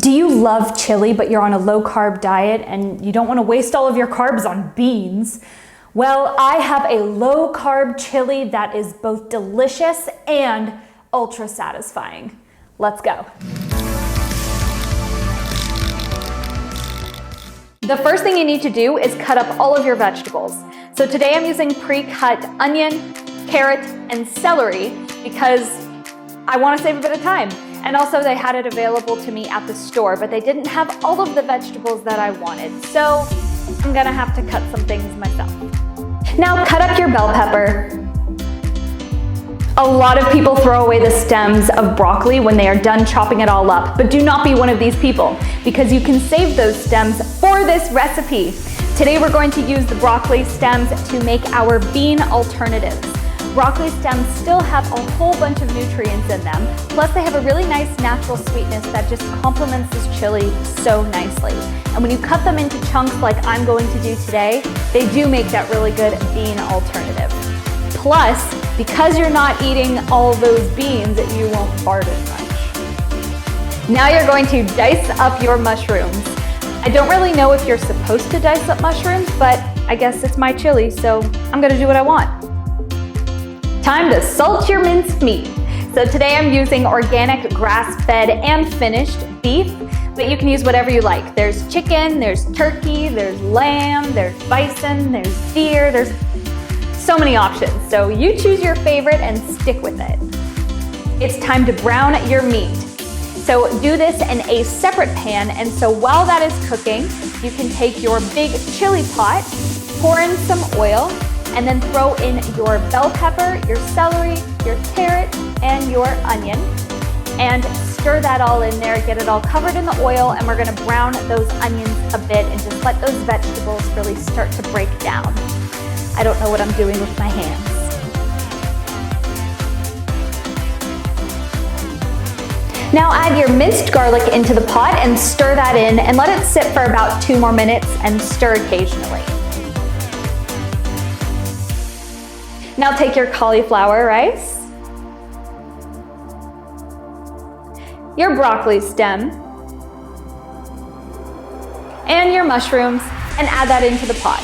Do you love chili, but you're on a low carb diet and you don't want to waste all of your carbs on beans? Well, I have a low carb chili that is both delicious and ultra satisfying. Let's go. The first thing you need to do is cut up all of your vegetables. So today I'm using pre-cut onion, carrot, and celery because I want to save a bit of time. And also they had it available to me at the store, but they didn't have all of the vegetables that I wanted. So I'm gonna have to cut some things myself. Now cut up your bell pepper. A lot of people throw away the stems of broccoli when they are done chopping it all up, but do not be one of these people because you can save those stems for this recipe. Today we're going to use the broccoli stems to make our bean alternatives. Broccoli stems still have a whole bunch of nutrients in them, plus they have a really nice natural sweetness that just complements this chili so nicely. And when you cut them into chunks like I'm going to do today, they do make that really good bean alternative. Plus, because you're not eating all those beans, you won't fart as much. Now you're going to dice up your mushrooms. I don't really know if you're supposed to dice up mushrooms, but I guess it's my chili, so I'm gonna do what I want. Time to salt your minced meat. So today I'm using organic grass-fed and finished beef, but you can use whatever you like. There's chicken, there's turkey, there's lamb, there's bison, there's deer, there's so many options. So you choose your favorite and stick with it. It's time to brown your meat. So do this in a separate pan, and so while that is cooking, you can take your big chili pot, pour in some oil, and then throw in your bell pepper, your celery, your carrot, and your onion. And stir that all in there, get it all covered in the oil, and we're gonna brown those onions a bit and just let those vegetables really start to break down. I don't know what I'm doing with my hands. Now add your minced garlic into the pot and stir that in and let it sit for about 2 more minutes and stir occasionally. Now take your cauliflower rice, your broccoli stem, and your mushrooms and add that into the pot.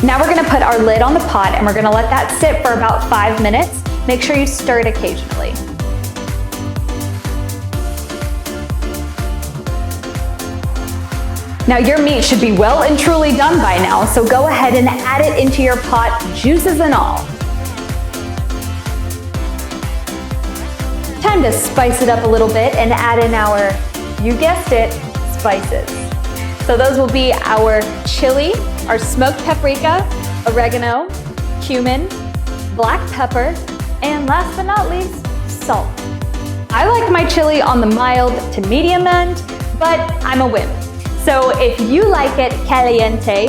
Now we're gonna put our lid on the pot and we're gonna let that sit for about 5 minutes. Make sure you stir it occasionally. Now your meat should be well and truly done by now, so go ahead and add it into your pot, juices and all. Time to spice it up a little bit and add in our, you guessed it, spices. So those will be our chili, our smoked paprika, oregano, cumin, black pepper, and last but not least, salt. I like my chili on the mild to medium end, but I'm a wimp. So if you like it caliente,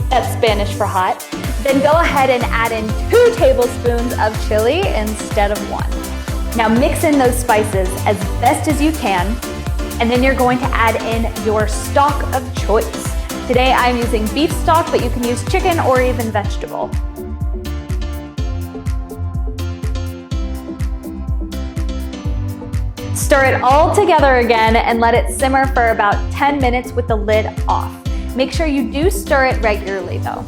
that's Spanish for hot, then go ahead and add in 2 tablespoons of chili instead of 1. Now mix in those spices as best as you can, and then you're going to add in your stock of choice. Today I'm using beef stock, but you can use chicken or even vegetable. Stir it all together again and let it simmer for about 10 minutes with the lid off. Make sure you do stir it regularly though.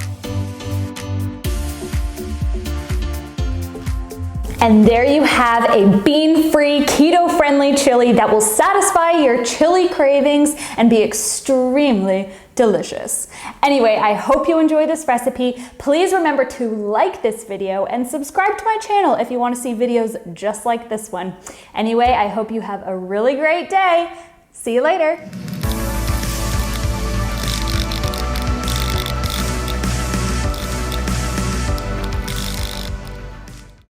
And there you have a bean-free, keto-friendly chili that will satisfy your chili cravings and be extremely delicious. Anyway, I hope you enjoy this recipe. Please remember to like this video and subscribe to my channel if you want to see videos just like this one. Anyway, I hope you have a really great day. See you later.